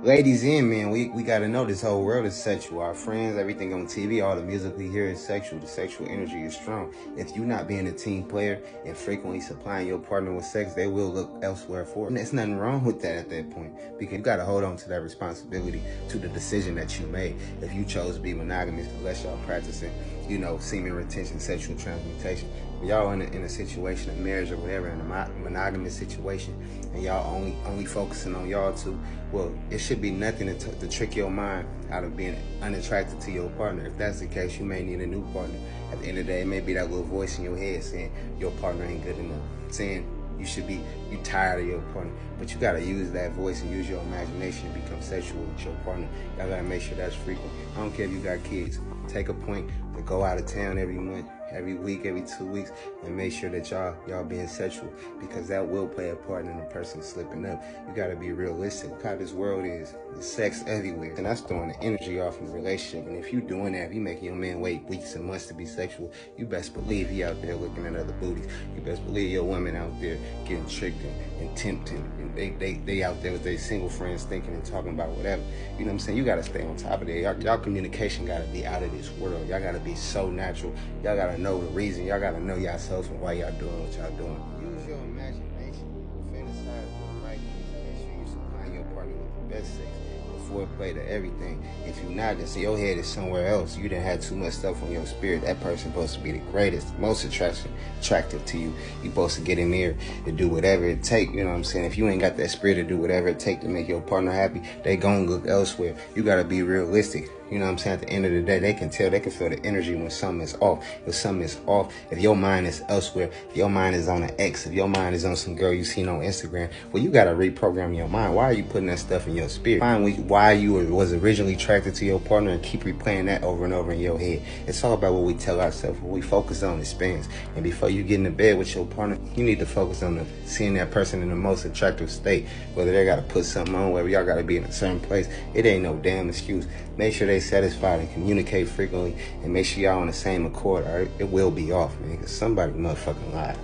Ladies and men, we gotta know this whole world is sexual. Our friends, everything on TV, all the music we hear is sexual. The sexual energy is strong. If you not being a team player and frequently supplying your partner with sex, they will look elsewhere for it. And there's nothing wrong with that at that point, because you gotta hold on to that responsibility, to the decision that you made. If you chose to be monogamous, unless y'all practicing, semen retention, sexual transmutation. If y'all in a situation of marriage or whatever, in a monogamous situation, and y'all only focusing on y'all two, well, it should be nothing to trick your mind out of being unattracted to your partner. If that's the case, you may need a new partner. At the end of the day, it may be that little voice in your head saying your partner ain't good enough, saying you tired of your partner. But you gotta use that voice and use your imagination to become sexual with your partner. Y'all gotta make sure that's frequent. I don't care if you got kids. Take a point to go out of town every month, every week, every 2 weeks, and make sure that y'all being sexual, because that will play a part in the person slipping up. You gotta be realistic. Look how this world is. There's sex everywhere, and that's throwing the energy off in the relationship. And if you doing that, if you making your man wait weeks and months to be sexual, you best believe he out there looking at other booties. You best believe your woman out there getting tricked and tempted, and they out there with their single friends thinking and talking about whatever. You know what I'm saying? You gotta stay on top of that. Y'all communication gotta be out of this world. Y'all gotta be so natural. Y'all gotta know the reason. Y'all gotta know yourselves and why y'all doing what y'all doing. Use your imagination. Fantasize with the right things. Make sure you supply your partner with the best sex. Foreplay to everything. If you not, just your head is somewhere else. You done had too much stuff on your spirit. That person supposed to be the greatest, most attractive to you. You supposed to get in there and do whatever it take. You know what I'm saying? If you ain't got that spirit to do whatever it take to make your partner happy, they gonna look elsewhere. You gotta be realistic. You know what I'm saying? At the end of the day, they can tell, they can feel the energy when something is off. If something is off, if your mind is elsewhere, if your mind is on an ex, if your mind is on some girl you seen on Instagram, well, you gotta reprogram your mind. Why are you putting that stuff in your spirit? Find why you was originally attracted to your partner and keep replaying that over and over in your head. It's all about what we tell ourselves. What we focus on expands. And before you get into bed with your partner, you need to focus on seeing that person in the most attractive state. Whether they gotta put something on, whether y'all gotta be in a certain place, it ain't no damn excuse. Make sure they satisfied and communicate frequently, and make sure y'all on the same accord, or it will be off, man, because somebody motherfucking lied.